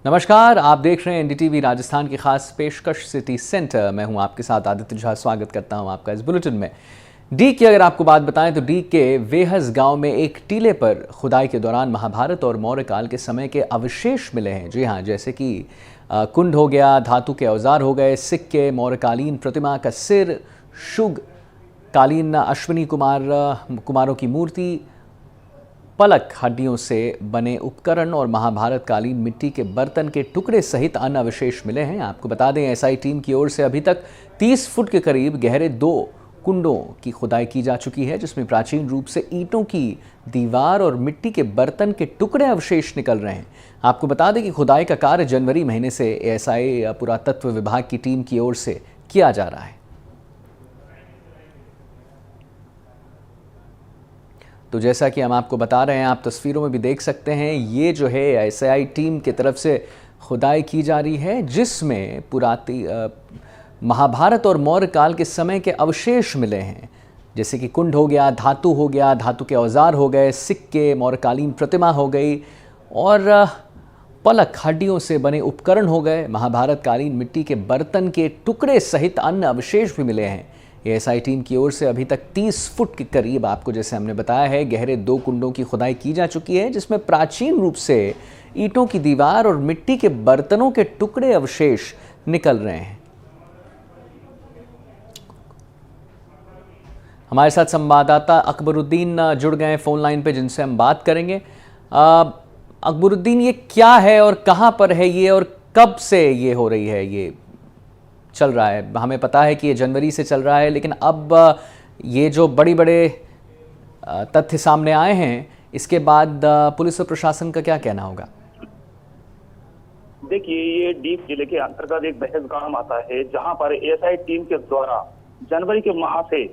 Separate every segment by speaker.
Speaker 1: नमस्कार, आप देख रहे हैं एनडीटीवी राजस्थान की खास पेशकश सिटी सेंटर। मैं हूं आपके साथ आदित्य झा। स्वागत करता हूं आपका इस बुलेटिन में। डीग की अगर आपको बात बताएं तो डीग के वेहस गांव में एक टीले पर खुदाई के दौरान महाभारत और मौर्य काल के समय के अवशेष मिले हैं। जी हां, जैसे कि कुंड हो गया, धातु के औजार हो गए, सिक्के, मौर्यकालीन प्रतिमा का सिर, शुग कालीन अश्विनी कुमारों की मूर्ति, पलक, हड्डियों से बने उपकरण और महाभारत कालीन मिट्टी के बर्तन के टुकड़े सहित अन्य अवशेष मिले हैं। आपको बता दें, एसआई टीम की ओर से अभी तक 30 फुट के करीब गहरे 2 कुंडों की खुदाई की जा चुकी है, जिसमें प्राचीन रूप से ईंटों की दीवार और मिट्टी के बर्तन के टुकड़े अवशेष निकल रहे हैं। आपको बता दें कि खुदाई का कार्य जनवरी महीने से एसआई पुरातत्व विभाग की टीम की ओर से किया जा रहा है। तो जैसा कि हम आपको बता रहे हैं, आप तस्वीरों में भी देख सकते हैं, ये जो है एसआई टीम की तरफ से खुदाई की जा रही है, जिसमें महाभारत और मौर्य काल के समय के अवशेष मिले हैं, जैसे कि कुंड हो गया, धातु हो गया, धातु के औजार हो गए, सिक्के, मौर्यकालीन प्रतिमा हो गई और पलक, हड्डियों से बने उपकरण हो गए, महाभारत कालीन मिट्टी के बर्तन के टुकड़े सहित अन्य अवशेष भी मिले हैं। एएसआई टीम की ओर से अभी तक 30 फुट के करीब, आपको जैसे हमने बताया है, गहरे 2 कुंडों की खुदाई की जा चुकी है, जिसमें प्राचीन रूप से ईंटों की दीवार और मिट्टी के बर्तनों के टुकड़े अवशेष निकल रहे हैं। हमारे साथ संवाददाता अकबरुद्दीन जुड़ गए फोन लाइन पे, जिनसे हम बात करेंगे। अकबरुद्दीन, ये क्या है और कहां पर है ये, और कब से ये हो रही है, ये चल रहा है? हमें पता है कि ये जनवरी से चल रहा है, लेकिन अब ये जो बड़े तथ्य सामने आए हैं, इसके बाद पुलिस और प्रशासन का क्या कहना होगा?
Speaker 2: देखिए, ये डीग जिले के अंतर्गत एक बहस गांव आता है, जहां पर एएसआई टीम के द्वारा जनवरी के माह से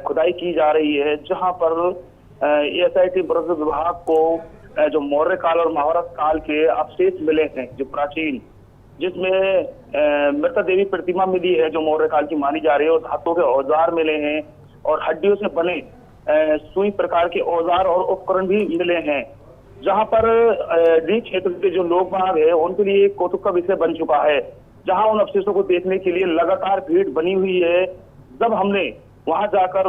Speaker 2: खुदाई की जा रही है, जहां पर एएसआई टीम पुरातत्व विभाग को जो मौर्य काल और महाभारत काल के अवशेष मिले हैं, जो प्राचीन, जिसमें मृता देवी प्रतिमा मिली है जो मौर्य काल की मानी जा रही है, और धातु के औजार मिले हैं और हड्डियों से बने सुई प्रकार के औजार और उपकरण भी मिले हैं, जहां पर डीग क्षेत्र के जो लोग बाग है उनके लिए एक कौतुक का विषय बन चुका है, जहां उन अवशेषों को देखने के लिए लगातार भीड़ बनी हुई है। जब हमने वहां जाकर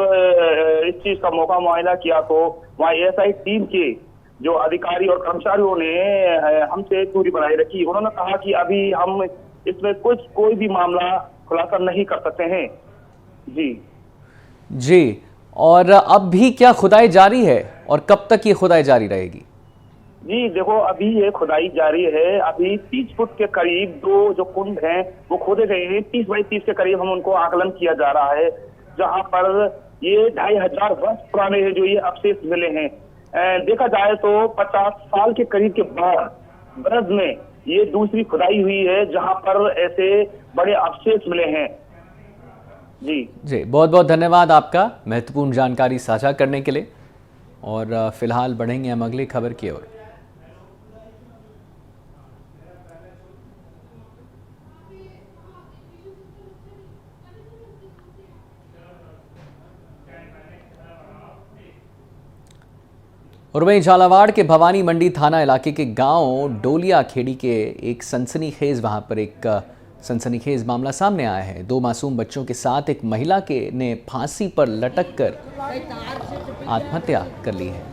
Speaker 2: इस चीज का मौका मुआयना किया तो वहां एएसआई टीम के जो अधिकारी और कर्मचारियों ने हमसे दूरी बनाए रखी। उन्होंने कहा कि अभी हम इसमें कोई भी मामला खुलासा नहीं कर सकते हैं।
Speaker 1: जी, और अब भी क्या खुदाई जारी है और कब तक ये खुदाई जारी रहेगी?
Speaker 2: जी देखो, अभी ये खुदाई जारी है। अभी 30 फुट के करीब 2 जो कुंड हैं वो खोदे गए हैं। 30 बाई 30 के करीब हम उनको आकलन किया जा रहा है, जहां पर ये 2500 वर्ष पुराने हैं जो ये अवशेष मिले हैं। देखा जाए तो 50 साल के करीब के बाद ब्रज में ये दूसरी खुदाई हुई है, जहां पर ऐसे बड़े अवशेष मिले हैं।
Speaker 1: जी, बहुत बहुत धन्यवाद आपका महत्वपूर्ण जानकारी साझा करने के लिए। और फिलहाल बढ़ेंगे हम अगली खबर की ओर। और वहीं झालावाड़ के भवानी मंडी थाना इलाके के गांव डोलिया खेड़ी के एक सनसनीखेज मामला सामने आया है। 2 मासूम बच्चों के साथ एक महिला ने फांसी पर लटक कर आत्महत्या कर ली है।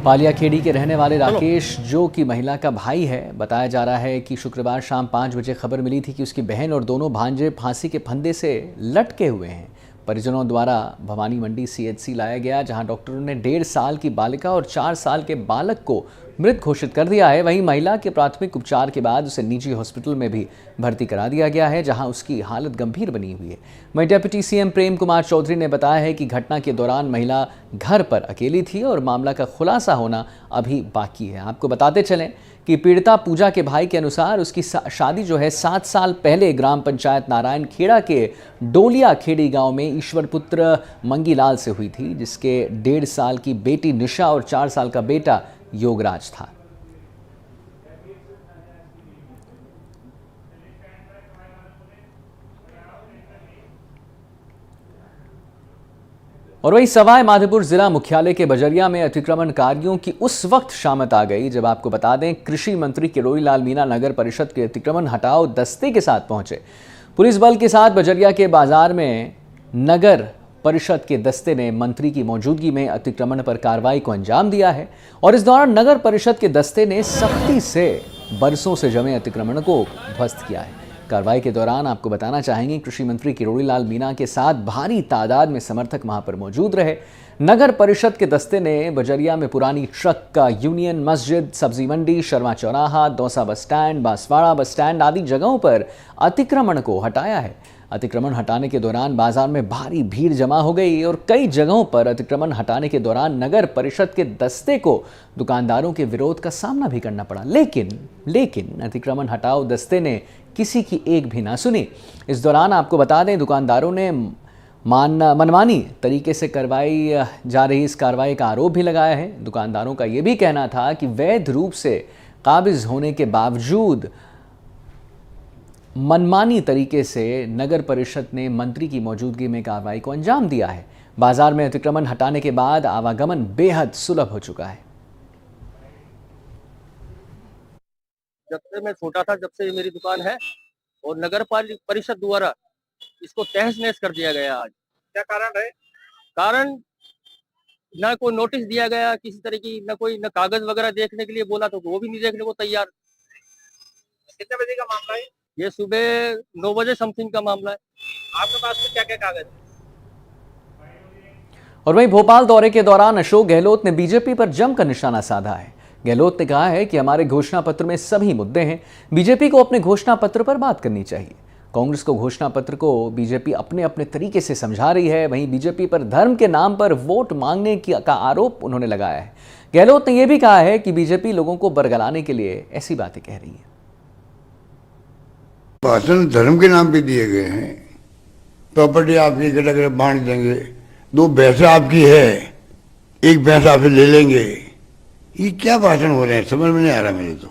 Speaker 1: पालिया खेड़ी के रहने वाले राकेश, जो कि महिला का भाई है, बताया जा रहा है कि शुक्रवार शाम 5 बजे खबर मिली थी कि उसकी बहन और दोनों भांजे फांसी के फंदे से लटके हुए हैं। परिजनों द्वारा भवानी मंडी सीएचसी लाया गया, जहां डॉक्टरों ने 1.5 साल की बालिका और 4 साल के बालक को मृत घोषित कर दिया है। वहीं महिला के प्राथमिक उपचार के बाद उसे निजी हॉस्पिटल में भी भर्ती करा दिया गया है, जहां उसकी हालत गंभीर बनी हुई है। वहीं डिप्टी सीएम प्रेम कुमार चौधरी ने बताया है कि घटना के दौरान महिला घर पर अकेली थी और मामला का खुलासा होना अभी बाकी है। आपको बताते चलें कि पीड़िता पूजा के भाई के अनुसार उसकी शादी जो है 7 साल पहले ग्राम पंचायत नारायण खेड़ा के डोलिया खेड़ी गांव में ईश्वर पुत्र मंगीलाल से हुई थी, जिसके 1.5 साल की बेटी निशा और 4 साल का बेटा योगराज था। और वही सवाई माधोपुर जिला मुख्यालय के बजरिया में अतिक्रमणकारियों की उस वक्त शामत आ गई जब आपको बता दें कृषि मंत्री किरोड़ी लाल मीणा नगर परिषद के अतिक्रमण हटाओ दस्ते के साथ पहुंचे। पुलिस बल के साथ बजरिया के बाजार में नगर परिषद के दस्ते ने मंत्री की मौजूदगी में अतिक्रमण पर कार्रवाई को अंजाम दिया है और इस दौरान नगर परिषद के दस्ते ने सख्ती से बरसों से जमे अतिक्रमण को ध्वस्त किया है। कार्रवाई के दौरान आपको बताना चाहेंगे कृषि मंत्री किरोड़ी लाल मीणा के साथ भारी तादाद में समर्थक वहां पर मौजूद रहे। नगर परिषद के दस्ते ने बजरिया में पुरानी ट्रक का यूनियन मस्जिद, सब्जी मंडी, शर्मा चौराहा, Dausa bus stand, Banswara bus stand आदि जगहों पर अतिक्रमण को हटाया है। अतिक्रमण हटाने के दौरान बाजार में भारी भीड़ जमा हो गई और कई जगहों पर अतिक्रमण हटाने के दौरान नगर परिषद के दस्ते को दुकानदारों के विरोध का सामना भी करना पड़ा। लेकिन अतिक्रमण हटाओ दस्ते ने किसी की एक भी ना सुनी। इस दौरान आपको बता दें दुकानदारों ने मनमानी तरीके से करवाई जा रही इस कार्रवाई का आरोप भी लगाया है। दुकानदारों का यह भी कहना था कि वैध रूप से काबिज होने के बावजूद मनमानी तरीके से नगर परिषद ने मंत्री की मौजूदगी में कार्रवाई को अंजाम दिया है। बाजार में अतिक्रमण हटाने के बाद आवागमन बेहद सुलभ हो चुका है।
Speaker 3: जब से मैं छोटा था, जब से ये मेरी दुकान है और नगर परिषद द्वारा इसको तहस नहस कर दिया गया। आज
Speaker 4: क्या कारण है?
Speaker 3: कारण ना कोई नोटिस दिया गया किसी तरह की, न कागज वगैरह देखने के लिए बोला तो वो भी नहीं देखने को तैयार।
Speaker 4: कितने बजे का मामला है?
Speaker 3: ये सुबह 9 बजे समथिंग का मामला है।
Speaker 4: आपके पास में क्या क्या कागज?
Speaker 1: और वहीं भोपाल दौरे के दौरान अशोक गहलोत ने बीजेपी पर जमकर निशाना साधा है। गहलोत ने कहा है कि हमारे घोषणा पत्र में सभी मुद्दे हैं, बीजेपी को अपने घोषणा पत्र पर बात करनी चाहिए। कांग्रेस को घोषणा पत्र को बीजेपी अपने अपने तरीके से समझा रही है। वहीं बीजेपी पर धर्म के नाम पर वोट मांगने का आरोप उन्होंने लगाया है। गहलोत ने यह भी कहा है कि बीजेपी लोगों को बरगलाने के लिए ऐसी बातें कह रही है।
Speaker 5: भाषण धर्म के नाम पे दिए गए हैं, प्रॉपर्टी आपकी इकट्ठा बांट देंगे, 2 भैंसें आपकी है, 1 भैंस आपसे ले लेंगे। ये क्या भाषण हो रहे हैं, समझ में नहीं आ रहा मेरे तो।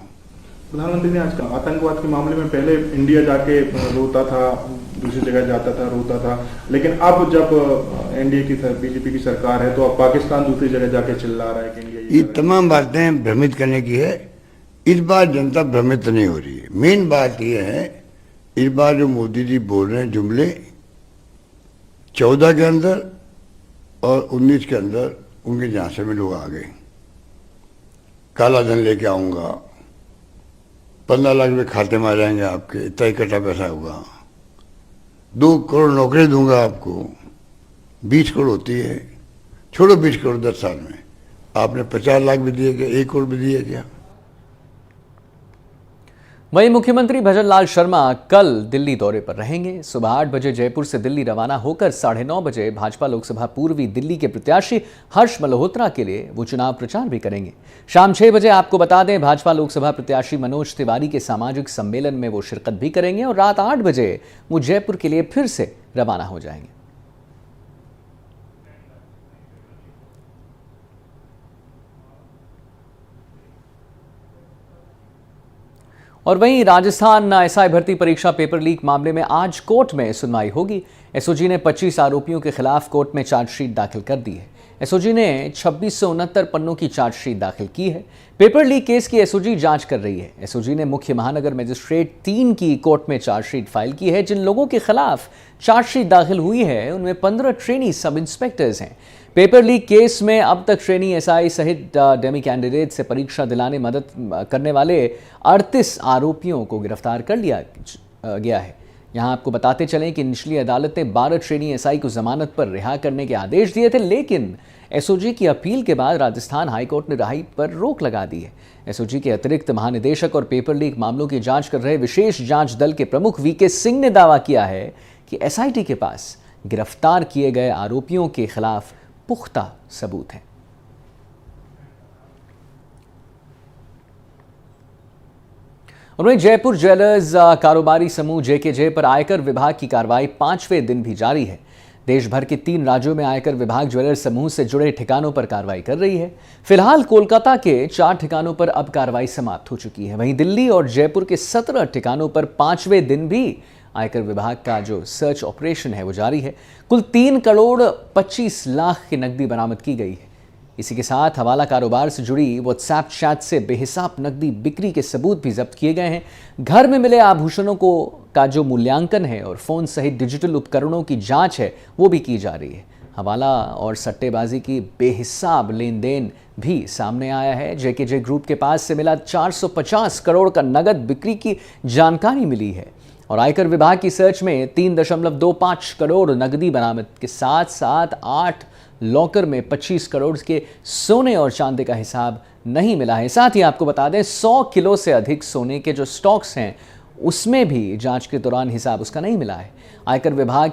Speaker 6: प्रधानमंत्री ने आज आतंकवाद के मामले में पहले इंडिया जाके रोता था, दूसरी जगह जाता था, रोता था, लेकिन अब जब एनडीए की बीजेपी की सरकार है तो अब पाकिस्तान दूसरी जगह जाके चिल्ला रहा है कि इंडिया।
Speaker 5: ये तमाम बातें भ्रमित करने की है। इस बार जनता भ्रमित नहीं हो रही है। मेन बात यह है, इस बार जो मोदी जी बोल रहे हैं जुमले 14 के अंदर और 19 के अंदर उनके झांसे में लोग आ गए। काला धन लेके आऊंगा, 15 लाख रुपये खाते में आ जाएंगे आपके, इतना इकट्ठा पैसा होगा, 2 करोड़ नौकरी दूंगा आपको। 20 करोड़ होती है, छोड़ो 20 करोड़ 10 साल में आपने 50 लाख भी दिए क्या, 1 करोड़ भी दिए क्या?
Speaker 1: वहीं मुख्यमंत्री भजन लाल शर्मा कल दिल्ली दौरे पर रहेंगे। सुबह 8 बजे जयपुर से दिल्ली रवाना होकर 9:30 बजे भाजपा लोकसभा पूर्वी दिल्ली के प्रत्याशी हर्ष मल्होत्रा के लिए वो चुनाव प्रचार भी करेंगे। शाम 6 बजे आपको बता दें भाजपा लोकसभा प्रत्याशी मनोज तिवारी के सामाजिक सम्मेलन में वो शिरकत भी करेंगे और रात 8 बजे वो जयपुर के लिए फिर से रवाना हो जाएंगे। और वहीं राजस्थान एसआई भर्ती परीक्षा पेपर लीक मामले में आज कोर्ट में सुनवाई होगी। एसओजी ने 25 आरोपियों के खिलाफ कोर्ट में चार्जशीट दाखिल कर दी है। एसओजी ने 2669 पन्नों की चार्जशीट दाखिल की है। पेपर लीक केस की एसओजी जांच कर रही है। एसओजी ने मुख्य महानगर मजिस्ट्रेट 3 की कोर्ट में चार्जशीट फाइल की है। जिन लोगों के खिलाफ चार्जशीट दाखिल हुई है उनमें 15 ट्रेनी सब इंस्पेक्टर्स हैं। पेपर लीक केस में अब तक ट्रेनी एसआई सहित डेमी कैंडिडेट से परीक्षा दिलाने मदद करने वाले 38 आरोपियों को गिरफ्तार कर लिया गया है। यहां आपको बताते चलें कि निचली अदालत ने 12 ट्रेनी एसआई को जमानत पर रिहा करने के आदेश दिए थे, लेकिन एसओजी की अपील के बाद राजस्थान हाईकोर्ट ने रिहाई पर रोक लगा दी है। एसओजी के अतिरिक्त महानिदेशक और पेपर लीक मामलों की जांच कर रहे विशेष जांच दल के प्रमुख वीके सिंह ने दावा किया है कि एसआईटी के पास गिरफ्तार किए गए आरोपियों के खिलाफ पुख्ता सबूत है। और वहीं जयपुर ज्वेलर्स कारोबारी समूह जेकेजे पर आयकर विभाग की कार्रवाई 5वें दिन भी जारी है। देश भर के 3 राज्यों में आयकर विभाग ज्वेलर्स समूह से जुड़े ठिकानों पर कार्रवाई कर रही है। फिलहाल कोलकाता के 4 ठिकानों पर अब कार्रवाई समाप्त हो चुकी है। वहीं दिल्ली और जयपुर के 17 ठिकानों पर 5वें दिन भी आयकर विभाग का जो सर्च ऑपरेशन है वो जारी है। कुल 3 करोड़ 25 लाख की नकदी बरामद की गई है। इसी के साथ हवाला कारोबार से जुड़ी व्हाट्सएप चैट से बेहिसाब नकदी बिक्री के सबूत भी जब्त किए गए हैं। घर में मिले आभूषणों का जो मूल्यांकन है और फोन सहित डिजिटल उपकरणों की जांच है वो भी की जा रही है। हवाला और सट्टेबाजी की बेहिसाब लेन देन भी सामने आया है। जेकेजे ग्रुप के पास से मिला 450 करोड़ का नगद बिक्री की जानकारी मिली है और आयकर विभाग की सर्च में 3.25 करोड़ नकदी बरामद के साथ साथ 8 लॉकर में 25 करोड़ के सोने और चांदी का हिसाब नहीं मिला है। साथ ही आपको बता दें 100 किलो से अधिक सोने के जो स्टॉक्स हैं उसमें भी जांच के दौरान हिसाब उसका नहीं मिला है। आयकर विभाग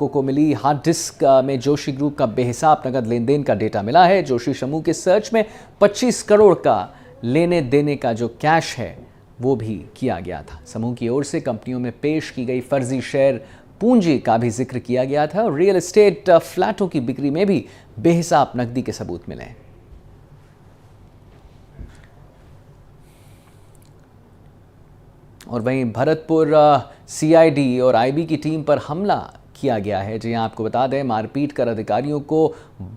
Speaker 1: को मिली हार्ड डिस्क में जोशी ग्रुप का बेहिसाब नगद लेन देन का डेटा मिला है। जोशी समूह के सर्च में 25 करोड़ का लेने देने का जो कैश है वो भी किया गया था। समूह की ओर से कंपनियों में पेश की गई फर्जी शेयर पूंजी का भी जिक्र किया गया था और रियल एस्टेट फ्लैटों की बिक्री में भी बेहिसाब नकदी के सबूत मिले। और वहीं भरतपुर सीआईडी और आईबी की टीम पर हमला किया गया है। जी आपको बता दें मारपीट कर अधिकारियों को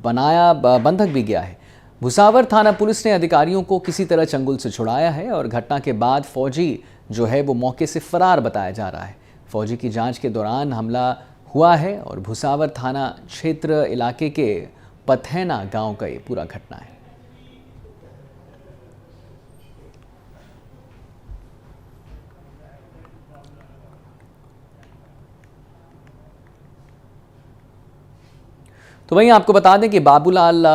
Speaker 1: बनाया बंधक भी गया है। भुसावर थाना पुलिस ने अधिकारियों को किसी तरह चंगुल से छुड़ाया है और घटना के बाद फौजी जो है वो मौके से फरार बताया जा रहा है। फौजी की जांच के दौरान हमला हुआ है और भुसावर थाना क्षेत्र इलाके के पथैना गांव का ये पूरा घटना है। तो वहीं आपको बता दें कि बाबूलाल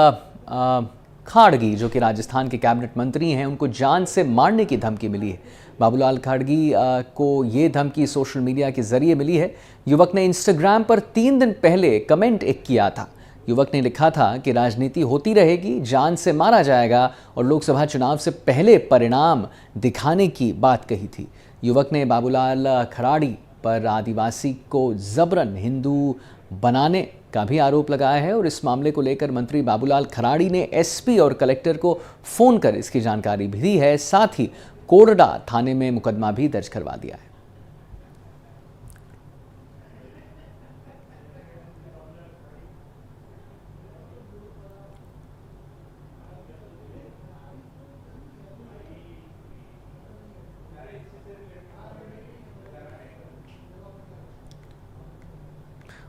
Speaker 1: खाड़गी जो कि राजस्थान के कैबिनेट मंत्री हैं उनको जान से मारने की धमकी मिली है। बाबूलाल खाड़गी को ये धमकी सोशल मीडिया के जरिए मिली है। युवक ने इंस्टाग्राम पर 3 दिन पहले कमेंट एक किया था। युवक ने लिखा था कि राजनीति होती रहेगी, जान से मारा जाएगा और लोकसभा चुनाव से पहले परिणाम दिखाने की बात कही थी। युवक ने बाबूलाल खराड़ी पर आदिवासी को जबरन हिंदू बनाने का भी आरोप लगाया है और इस मामले को लेकर मंत्री बाबूलाल खराड़ी ने एसपी और कलेक्टर को फोन कर इसकी जानकारी भी दी है। साथ ही कोरडा थाने में मुकदमा भी दर्ज करवा दिया है।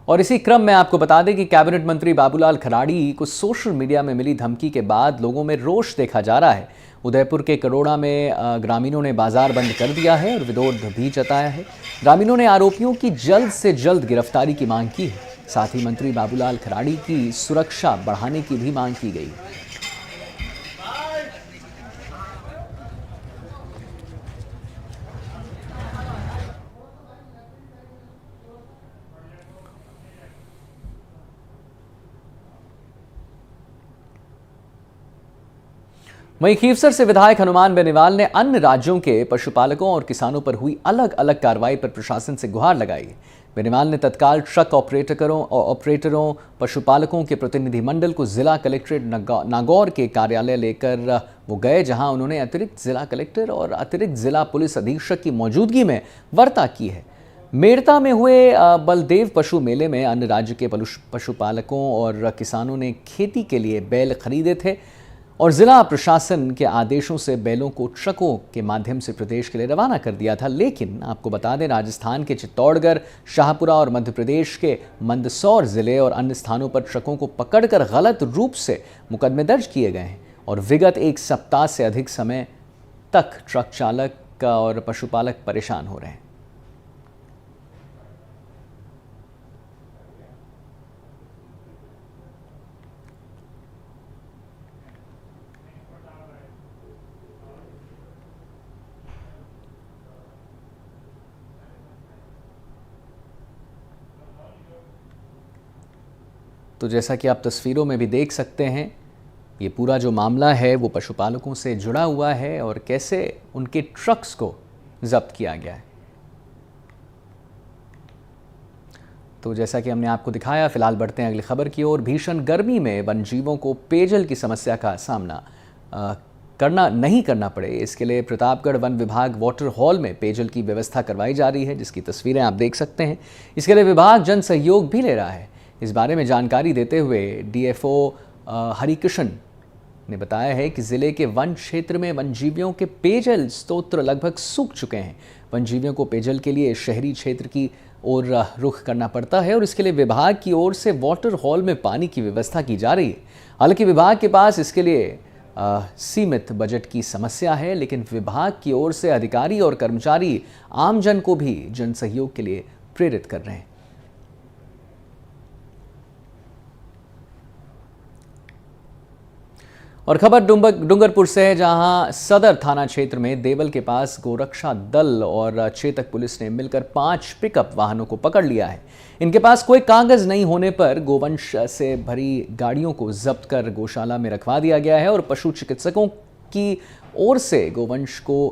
Speaker 1: और इसी क्रम में आपको बता दें कि कैबिनेट मंत्री बाबूलाल खराड़ी को सोशल मीडिया में मिली धमकी के बाद लोगों में रोष देखा जा रहा है। उदयपुर के करोड़ा में ग्रामीणों ने बाजार बंद कर दिया है और विरोध भी जताया है। ग्रामीणों ने आरोपियों की जल्द से जल्द गिरफ्तारी की मांग की है। साथ ही मंत्री बाबूलाल खराड़ी की सुरक्षा बढ़ाने की भी मांग की गई। वहीं खीवसर से विधायक हनुमान बेनीवाल ने अन्य राज्यों के पशुपालकों और किसानों पर हुई अलग अलग कार्रवाई पर प्रशासन से गुहार लगाई। बेनीवाल ने तत्काल ट्रक ऑपरेटरों पशुपालकों के प्रतिनिधिमंडल को जिला कलेक्ट्रेट नागौर के कार्यालय लेकर वो गए, जहां उन्होंने अतिरिक्त जिला कलेक्टर और अतिरिक्त जिला पुलिस अधीक्षक की मौजूदगी में वार्ता की है। मेड़ता में हुए बलदेव पशु मेले में अन्य राज्य के पशुपालकों और किसानों ने खेती के लिए बैल खरीदे थे और जिला प्रशासन के आदेशों से बैलों को ट्रकों के माध्यम से प्रदेश के लिए रवाना कर दिया था। लेकिन आपको बता दें राजस्थान के चित्तौड़गढ़, शाहपुरा और मध्य प्रदेश के मंदसौर जिले और अन्य स्थानों पर ट्रकों को पकड़कर गलत रूप से मुकदमे दर्ज किए गए हैं और विगत 1 सप्ताह से अधिक समय तक ट्रक चालक और पशुपालक परेशान हो रहे हैं। तो जैसा कि आप तस्वीरों में भी देख सकते हैं, ये पूरा जो मामला है वो पशुपालकों से जुड़ा हुआ है और कैसे उनके ट्रक्स को जब्त किया गया है। तो जैसा कि हमने आपको दिखाया, फिलहाल बढ़ते हैं अगली खबर की ओर। भीषण गर्मी में वन्यजीवों को पेयजल की समस्या का सामना नहीं करना पड़े, इसके लिए प्रतापगढ़ वन विभाग वाटर हॉल में पेयजल की व्यवस्था करवाई जा रही है, जिसकी तस्वीरें आप देख सकते हैं। इसके लिए विभाग जन सहयोग भी ले रहा है। इस बारे में जानकारी देते हुए डीएफओ हरिकृष्ण ने बताया है कि जिले के वन क्षेत्र में वनजीवियों के पेयजल स्रोत लगभग सूख चुके हैं। वनजीवियों को पेयजल के लिए शहरी क्षेत्र की ओर रुख करना पड़ता है और इसके लिए विभाग की ओर से वाटर हॉल में पानी की व्यवस्था की जा रही है। हालांकि विभाग के पास इसके लिए सीमित बजट की समस्या है, लेकिन विभाग की ओर से अधिकारी और कर्मचारी आमजन को भी जन सहयोग के लिए प्रेरित कर रहे हैं। और खबर डूंगरपुर से है, जहां सदर थाना क्षेत्र में देवल के पास गोरक्षा दल और चेतक पुलिस ने मिलकर 5 पिकअप वाहनों को पकड़ लिया है। इनके पास कोई कागज नहीं होने पर गोवंश से भरी गाड़ियों को जब्त कर गौशाला में रखवा दिया गया है और पशु चिकित्सकों की ओर से गोवंश को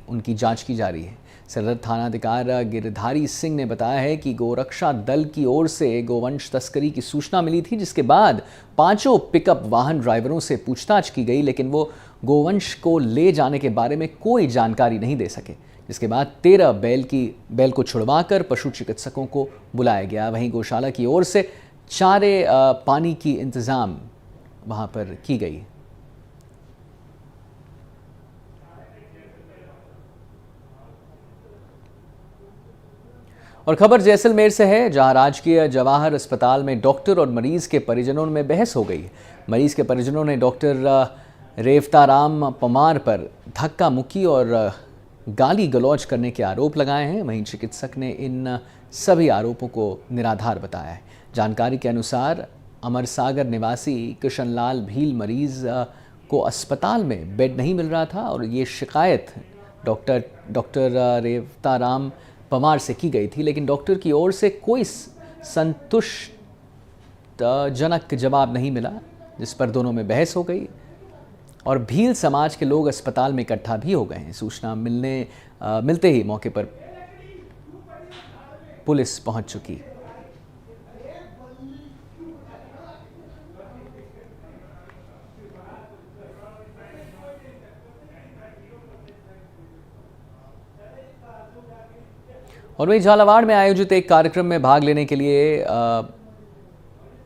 Speaker 1: उनकी जांच की जा रही है। सदर थानाधिकारी गिरधारी सिंह ने बताया है कि गोरक्षा दल की ओर से गोवंश तस्करी की सूचना मिली थी, जिसके बाद 5 पिकअप वाहन ड्राइवरों से पूछताछ की गई, लेकिन वो गोवंश को ले जाने के बारे में कोई जानकारी नहीं दे सके। जिसके बाद 13 बैल को छुड़वाकर पशु चिकित्सकों को बुलाया गया। वहीं गौशाला की ओर से चारे पानी की इंतजाम वहां पर की गई। और खबर जैसलमेर से है, जहां राजकीय जवाहर अस्पताल में डॉक्टर और मरीज के परिजनों में बहस हो गई। मरीज के परिजनों ने डॉक्टर रेवताराम पमार पर धक्का मुक्की और गाली गलौज करने के आरोप लगाए हैं। वहीं चिकित्सक ने इन सभी आरोपों को निराधार बताया है। जानकारी के अनुसार अमरसागर निवासी कृष्णलाल भील मरीज को अस्पताल में बेड नहीं मिल रहा था और ये शिकायत डॉक्टर रेवताराम पमार से की गई थी, लेकिन डॉक्टर की ओर से कोई संतुष्टजनक जवाब नहीं मिला, जिस पर दोनों में बहस हो गई और भील समाज के लोग अस्पताल में इकट्ठा भी हो गए हैं। सूचना मिलते ही मौके पर पुलिस पहुंच चुकी। और वहीं झालावाड़ में आयोजित एक कार्यक्रम में भाग लेने के लिए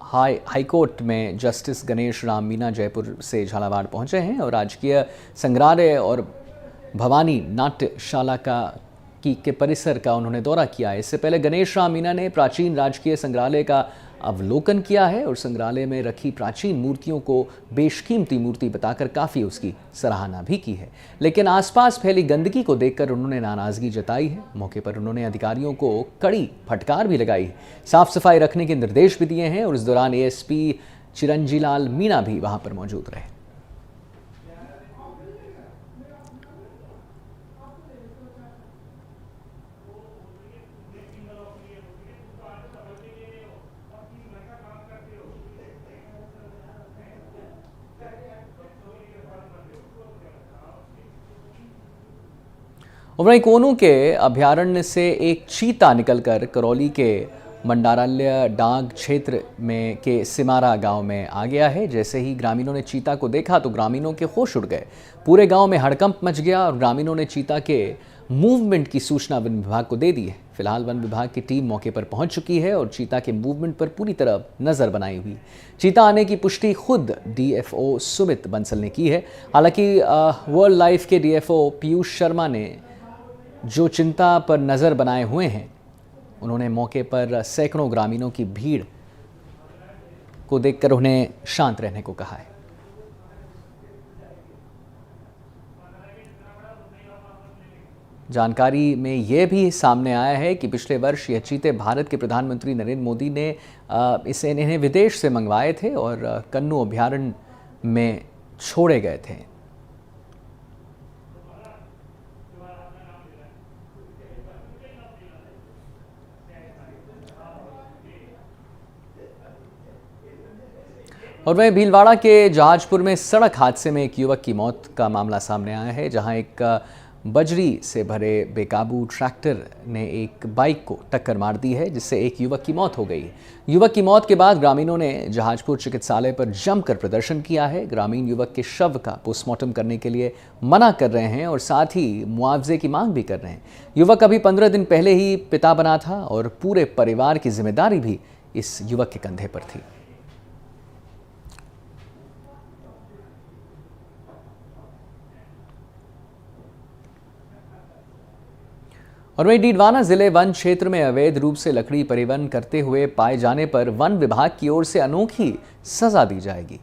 Speaker 1: हाईकोर्ट में जस्टिस गणेश राम मीना जयपुर से झालावाड़ पहुंचे हैं और राजकीय संग्रहालय और भवानी नाट्यशाला के परिसर का उन्होंने दौरा किया है। इससे पहले गणेश राम मीना ने प्राचीन राजकीय संग्रहालय का अवलोकन किया है और संग्रहालय में रखी प्राचीन मूर्तियों को बेशकीमती मूर्ति बताकर काफ़ी उसकी सराहना भी की है। लेकिन आसपास फैली गंदगी को देखकर उन्होंने नाराज़गी जताई है। मौके पर उन्होंने अधिकारियों को कड़ी फटकार भी लगाई है, साफ सफाई रखने के निर्देश भी दिए हैं और इस दौरान एएसपी चिरंजीलाल मीणा भी वहां पर मौजूद रहे। और वहीं कोनू के अभयारण्य से एक चीता निकलकर करौली के मंडाराल्य डांग क्षेत्र में के सिमारा गांव में आ गया है। जैसे ही ग्रामीणों ने चीता को देखा तो ग्रामीणों के होश उड़ गए। पूरे गांव में हड़कंप मच गया और ग्रामीणों ने चीता के मूवमेंट की सूचना वन विभाग को दे दी है। फिलहाल वन विभाग की टीम मौके पर पहुंच चुकी है और चीता के मूवमेंट पर पूरी तरह नजर बनाई हुई। चीता आने की पुष्टि खुद डीएफओ सुमित बंसल ने की है। हालांकि वर्ल्ड लाइफ के डीएफओ पीयूष शर्मा ने जो चिंता पर नज़र बनाए हुए हैं, उन्होंने मौके पर सैकड़ों ग्रामीणों की भीड़ को देखकर उन्हें शांत रहने को कहा है। जानकारी में यह भी सामने आया है कि पिछले वर्ष यह चीते भारत के प्रधानमंत्री नरेंद्र मोदी ने इन्हें विदेश से मंगवाए थे और कन्नू अभयारण्य में छोड़े गए थे। और वहीं भीलवाड़ा के जहाजपुर में सड़क हादसे में एक युवक की मौत का मामला सामने आया है, जहां एक बजरी से भरे बेकाबू ट्रैक्टर ने एक बाइक को टक्कर मार दी है, जिससे एक युवक की मौत हो गई। युवक की मौत के बाद ग्रामीणों ने जहाजपुर चिकित्सालय पर जमकर प्रदर्शन किया है। ग्रामीण युवक के शव का पोस्टमार्टम करने के लिए मना कर रहे हैं और साथ ही मुआवजे की मांग भी कर रहे हैं। युवक अभी 15 दिन पहले ही पिता बना था और पूरे परिवार की जिम्मेदारी भी इस युवक के कंधे पर थी। और वहीं डीडवाना जिले वन क्षेत्र में अवैध रूप से लकड़ी परिवहन करते हुए पाए जाने पर वन विभाग की ओर से अनोखी सजा दी जाएगी।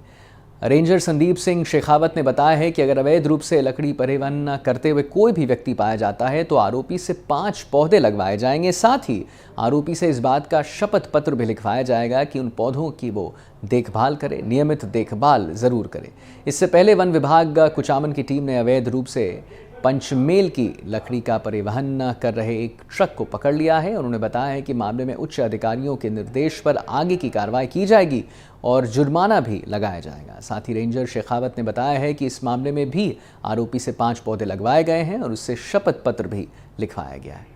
Speaker 1: रेंजर संदीप सिंह शेखावत ने बताया है कि अगर अवैध रूप से लकड़ी परिवहन करते हुए कोई भी व्यक्ति पाया जाता है तो आरोपी से 5 पौधे लगवाए जाएंगे। साथ ही आरोपी से इस बात का शपथ पत्र भी लिखवाया जाएगा कि उन पौधों की वो देखभाल करे, नियमित देखभाल जरूर करे। इससे पहले वन विभाग कुचामन की टीम ने अवैध रूप से पंचमेल की लकड़ी का परिवहन कर रहे एक ट्रक को पकड़ लिया है। उन्होंने बताया है कि मामले में उच्च अधिकारियों के निर्देश पर आगे की कार्रवाई की जाएगी और जुर्माना भी लगाया जाएगा। साथ ही रेंजर शेखावत ने बताया है कि इस मामले में भी आरोपी से 5 पौधे लगवाए गए हैं और उससे शपथ पत्र भी लिखवाया गया है।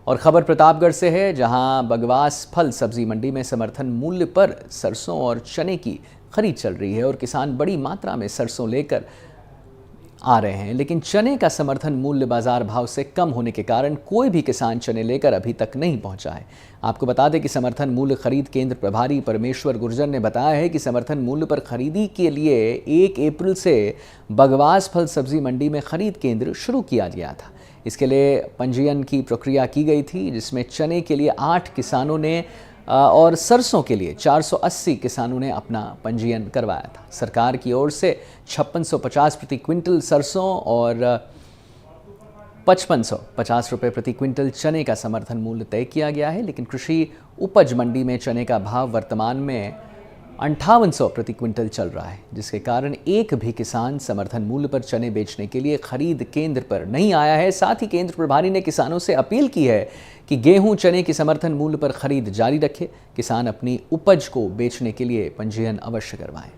Speaker 1: और खबर प्रतापगढ़ से है, जहां बगवास फल सब्जी मंडी में समर्थन मूल्य पर सरसों और चने की खरीद चल रही है और किसान बड़ी मात्रा में सरसों लेकर आ रहे हैं, लेकिन चने का समर्थन मूल्य बाजार भाव से कम होने के कारण कोई भी किसान चने लेकर अभी तक नहीं पहुंचा है। आपको बता दें कि समर्थन मूल्य खरीद केंद्र प्रभारी परमेश्वर गुर्जर ने बताया है कि समर्थन मूल्य पर खरीदी के लिए 1 अप्रैल से बगवास फल सब्जी मंडी में खरीद केंद्र शुरू किया गया था। इसके लिए पंजीयन की प्रक्रिया की गई थी, जिसमें चने के लिए 8 किसानों ने और सरसों के लिए 480 किसानों ने अपना पंजीयन करवाया था। सरकार की ओर से 5650 प्रति क्विंटल सरसों और 5550 रुपये प्रति क्विंटल चने का समर्थन मूल्य तय किया गया है, लेकिन कृषि उपज मंडी में चने का भाव वर्तमान में 5800 प्रति क्विंटल चल रहा है, जिसके कारण एक भी किसान समर्थन मूल्य पर चने बेचने के लिए खरीद केंद्र पर नहीं आया है। साथ ही केंद्र प्रभारी ने किसानों से अपील की है कि गेहूं चने की समर्थन मूल्य पर खरीद जारी रखे। किसान अपनी उपज को बेचने के लिए पंजीयन अवश्य करवाएं।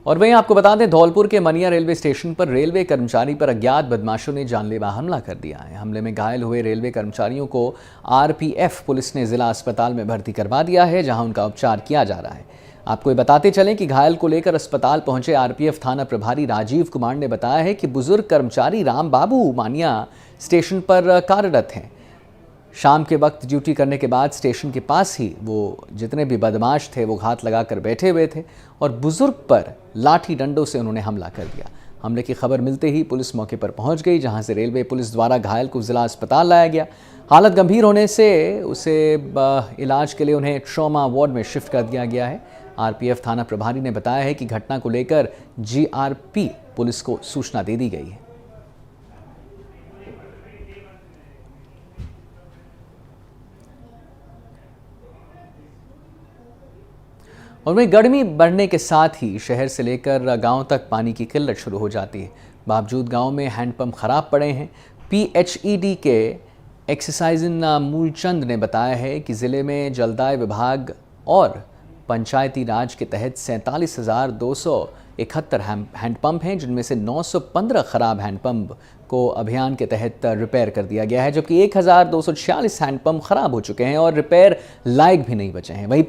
Speaker 1: और वहीं आपको बता दें, धौलपुर के मनिया रेलवे स्टेशन पर रेलवे कर्मचारी पर अज्ञात बदमाशों ने जानलेवा हमला कर दिया है। हमले में घायल हुए रेलवे कर्मचारियों को आरपीएफ पुलिस ने जिला अस्पताल में भर्ती करवा दिया है, जहां उनका उपचार किया जा रहा है। आपको ये बताते चलें कि घायल को लेकर अस्पताल पहुंचे आरपीएफ थाना प्रभारी राजीव कुमार ने बताया है कि बुजुर्ग कर्मचारी राम बाबू मानिया स्टेशन पर कार्यरत हैं। शाम के वक्त ड्यूटी करने के बाद स्टेशन के पास ही वो जितने भी बदमाश थे वो घात लगाकर बैठे हुए थे और बुजुर्ग पर लाठी डंडों से उन्होंने हमला कर दिया। हमले की खबर मिलते ही पुलिस मौके पर पहुंच गई, जहां से रेलवे पुलिस द्वारा घायल को जिला अस्पताल लाया गया। हालत गंभीर होने से उसे इलाज के लिए उन्हें ट्रॉमा वार्ड में शिफ्ट कर दिया गया है। आरपीएफ थाना प्रभारी ने बताया है कि घटना को लेकर जीआरपी पुलिस को सूचना दे दी गई है। और वहीं गर्मी बढ़ने के साथ ही शहर से लेकर गांव तक पानी की किल्लत शुरू हो जाती है। बावजूद गांव में हैंडपंप खराब पड़े हैं। पीएचईडी के एक्सरसाइजन मूलचंद ने बताया है कि ज़िले में जलदाय विभाग और पंचायती राज के तहत 47,271 हैंडपंप हैं, जिनमें से 915 खराब हैंडपंप को अभियान के तहत रिपेयर कर दिया गया है, जबकि 1,246 हैंडपंप खराब हो चुके हैं और रिपेयर लायक भी नहीं बचे हैं। वहीं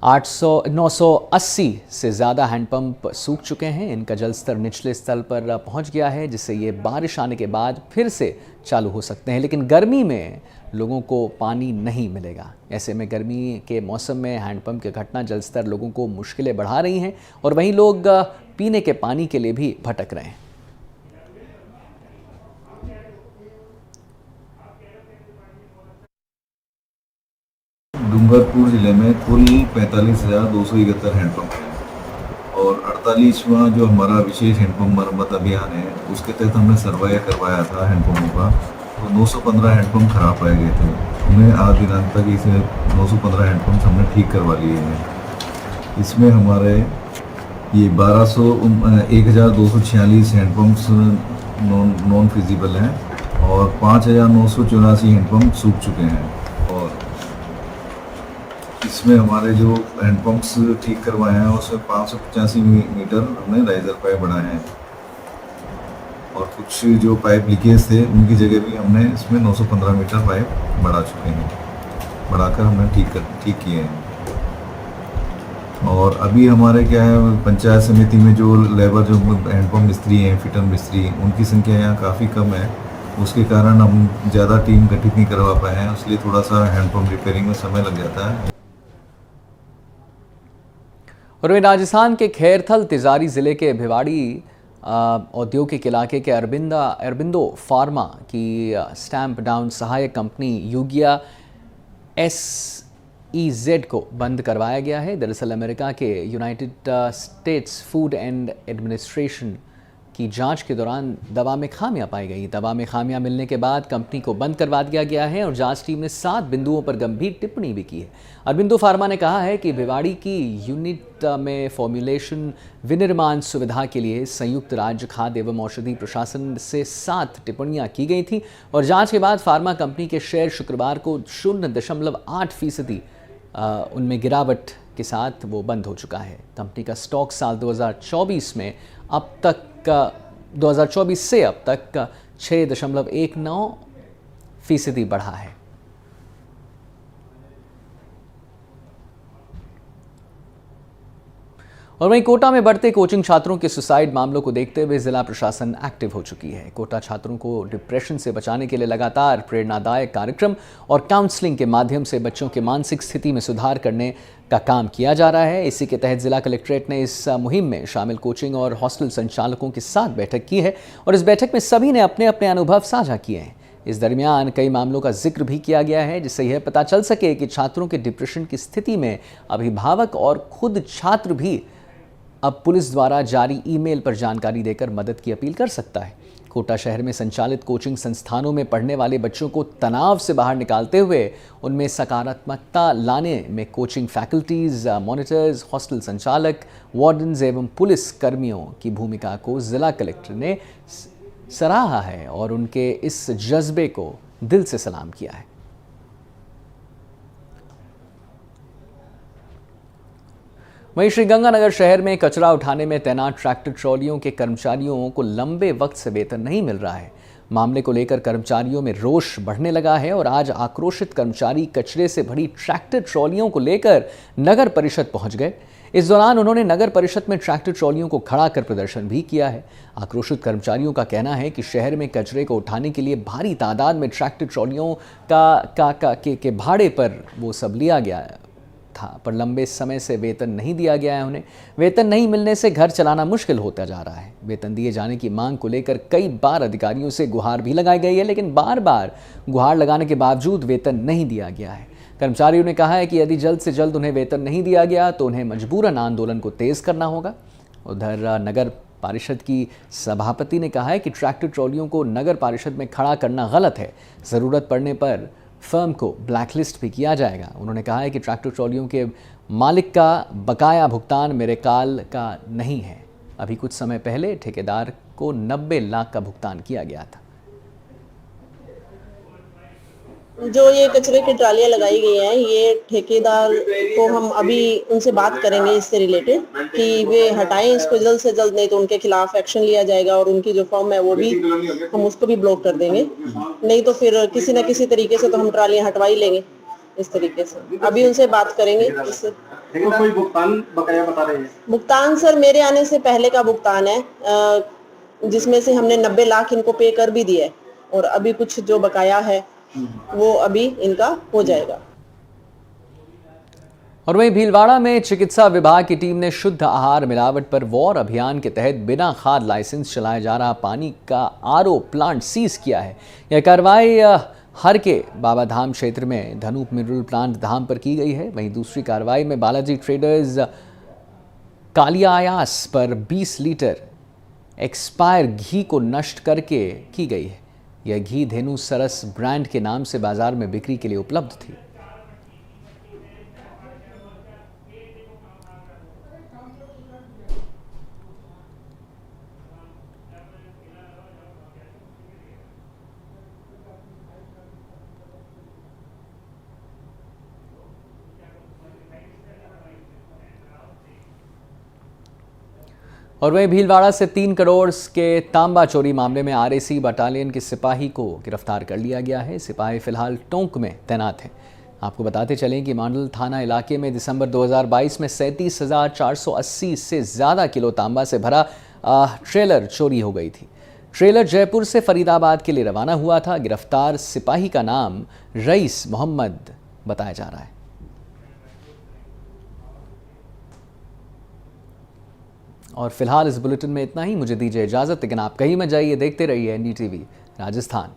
Speaker 1: 980 से ज़्यादा हैंडपंप सूख चुके हैं। इनका जलस्तर निचले स्तर पर पहुंच गया है, जिससे ये बारिश आने के बाद फिर से चालू हो सकते हैं, लेकिन गर्मी में लोगों को पानी नहीं मिलेगा। ऐसे में गर्मी के मौसम में हैंडपंप के घटना जलस्तर लोगों को मुश्किलें बढ़ा रही हैं और वहीं लोग पीने के पानी के लिए भी भटक रहे हैं।
Speaker 7: डूंगरपुर ज़िले में कुल 45,271 हैंडपम्प हैं और 48वां जो हमारा विशेष हैंडपम्प मरम्मत अभियान है उसके तहत हमने सर्वे करवाया था हैंडपम्पों का, तो 915 हैंडपम्प खराब पाए गए थे। हमने आज दिनांक तक इसे 915 हैंडपम्प हमने ठीक करवा लिए हैं। इसमें हमारे ये 1246 हैंडपम्प्स नॉन फिजिबल हैं और 5984 हैंडपम्प सूख चुके हैं। और इसमें हमारे जो हैंडपम्प्स ठीक करवाए हैं उसमें 585 मीटर हमने राइजर पाइप बढ़ाए हैं और कुछ जो पाइप लीकेज थे उनकी जगह भी हमने इसमें 915 मीटर पाइप बढ़ा चुके हैं, बढ़ाकर हमने ठीक किए हैं। और अभी हमारे क्या है, पंचायत समिति में जो लेबर जो हैंडपम्प मिस्त्री हैं, फिटर मिस्त्री, उनकी संख्या यहाँ काफ़ी कम है। उसके कारण हम ज़्यादा टीम गठित नहीं करवा पाए हैं, इसलिए थोड़ा सा हैंडपम्प रिपेयरिंग में समय लग जाता है।
Speaker 1: और वे राजस्थान के खैरथल तिजारी ज़िले के भिवाड़ी औद्योगिक इलाके के अरबिंदो फार्मा की स्टैंप डाउन सहायक कंपनी यूगिया SEZ को बंद करवाया गया है। दरअसल अमेरिका के United states food and administration की जांच के दौरान दवा में खामियां पाई गई। दवा में खामियां मिलने के बाद कंपनी को बंद करवा दिया गया है और जांच टीम ने 7 बिंदुओं पर गंभीर टिप्पणी भी की है। अरबिंदो फार्मा ने कहा है कि भिवाड़ी की यूनिट में फॉर्मुलेशन विनिर्माण सुविधा के लिए संयुक्त राज्य खाद्य एवं औषधि प्रशासन से 7 टिप्पणियां की गई थी और जांच के बाद फार्मा कंपनी के शेयर शुक्रवार को 0.8% उनमें गिरावट के साथ वो बंद हो चुका है। कंपनी का स्टॉक साल 2024 से अब तक 6.19% बढ़ा है। और वहीं कोटा में बढ़ते कोचिंग छात्रों के सुसाइड मामलों को देखते हुए जिला प्रशासन एक्टिव हो चुकी है। कोटा छात्रों को डिप्रेशन से बचाने के लिए लगातार प्रेरणादायक कार्यक्रम और काउंसलिंग के माध्यम से बच्चों के मानसिक स्थिति में सुधार करने का काम किया जा रहा है। इसी के तहत जिला कलेक्ट्रेट ने इस मुहिम में शामिल कोचिंग और हॉस्टल संचालकों के साथ बैठक की है और इस बैठक में सभी ने अपने अपने अनुभव साझा किए हैं। इस दरमियान कई मामलों का जिक्र भी किया गया है जिससे यह पता चल सके कि छात्रों के डिप्रेशन की स्थिति में अभिभावक और खुद छात्र भी अब पुलिस द्वारा जारी ईमेल पर जानकारी देकर मदद की अपील कर सकता है। कोटा शहर में संचालित कोचिंग संस्थानों में पढ़ने वाले बच्चों को तनाव से बाहर निकालते हुए उनमें सकारात्मकता लाने में कोचिंग फैकल्टीज, मॉनिटर्स, हॉस्टल संचालक, वार्डन्स एवं पुलिस कर्मियों की भूमिका को जिला कलेक्टर ने सराहा है और उनके इस जज्बे को दिल से सलाम किया है। वहीं श्रीगंगानगर शहर में कचरा उठाने में तैनात ट्रैक्टर ट्रॉलियों के कर्मचारियों को लंबे वक्त से वेतन नहीं मिल रहा है। मामले को लेकर कर्मचारियों में रोष बढ़ने लगा है और आज आक्रोशित कर्मचारी कचरे से भरी ट्रैक्टर ट्रॉलियों को लेकर नगर परिषद पहुंच गए। इस दौरान उन्होंने नगर परिषद में ट्रैक्टर ट्रॉलियों को खड़ा कर प्रदर्शन भी किया है। आक्रोशित कर्मचारियों का कहना है कि शहर में कचरे को उठाने के लिए भारी तादाद में ट्रैक्टर ट्रॉलियों के भाड़े पर वो सब लिया गया था, पर लंबे समय से वेतन नहीं दिया गया है। उन्हें वेतन नहीं मिलने से घर चलाना मुश्किल होता जा रहा है। वेतन दिए जाने की मांग को लेकर कई बार अधिकारियों से गुहार भी लगाई गई है, लेकिन बार बार गुहार लगाने के बावजूद वेतन नहीं दिया गया है। कर्मचारियों ने कहा है कि यदि जल्द से जल्द उन्हें वेतन नहीं दिया गया तो उन्हें मजबूरन आंदोलन को तेज करना होगा। उधर नगर परिषद की सभापति ने कहा है कि ट्रैक्टर ट्रॉलियों को नगर परिषद में खड़ा करना गलत है, ज़रूरत पड़ने पर फर्म को ब्लैकलिस्ट भी किया जाएगा। उन्होंने कहा है कि ट्रैक्टर ट्रॉलियों के मालिक का बकाया भुगतान मेरे काल का नहीं है। अभी कुछ समय पहले ठेकेदार को 90 लाख का भुगतान किया गया था।
Speaker 8: जो ये कचरे की ट्रालियां लगाई गई हैं, ये ठेकेदार को हम अभी उनसे बात करेंगे इससे रिलेटेड कि वे हटाएं इसको जल्द से जल्द, नहीं तो उनके खिलाफ एक्शन लिया जाएगा और उनकी जो फर्म है वो भी हम उसको भी ब्लॉक कर देंगे। नहीं तो फिर किसी न किसी तरीके से तो हम ट्रालियां हटवा ही लेंगे इस तरीके से। अभी उनसे बात करेंगे। इससे
Speaker 3: कोई भुगतान बकाया बता रहे हैं?
Speaker 8: भुगतान सर मेरे आने से पहले का भुगतान है, जिसमें से हमने 90 लाख इनको पे कर भी दिया है और अभी कुछ जो बकाया है वो अभी इनका हो जाएगा।
Speaker 1: और वहीं भीलवाड़ा में चिकित्सा विभाग की टीम ने शुद्ध आहार मिलावट पर वॉर अभियान के तहत बिना खाद लाइसेंस चलाया जा रहा पानी का RO प्लांट सीज किया है। यह कार्रवाई हर के बाबा धाम क्षेत्र में धनूप मिनरल प्लांट धाम पर की गई है। वहीं दूसरी कार्रवाई में बालाजी ट्रेडर्स कालियायास पर 20 लीटर एक्सपायर घी को नष्ट करके की गई है। यह घी धेनु सरस ब्रांड के नाम से बाजार में बिक्री के लिए उपलब्ध थी। और वहीं भीलवाड़ा से 3 करोड़ के तांबा चोरी मामले में आरएसी बटालियन के सिपाही को गिरफ्तार कर लिया गया है। सिपाही फिलहाल टोंक में तैनात हैं। आपको बताते चलें कि मांडल थाना इलाके में दिसंबर 2022 में 37,480 से ज़्यादा किलो तांबा से भरा ट्रेलर चोरी हो गई थी। ट्रेलर जयपुर से फरीदाबाद के लिए रवाना हुआ था। गिरफ्तार सिपाही का नाम रईस मोहम्मद बताया जा रहा है। और फिलहाल इस बुलेटिन में इतना ही। मुझे दीजिए इजाजत, लेकिन आप कहीं मत जाइए, देखते रहिए NDTV राजस्थान।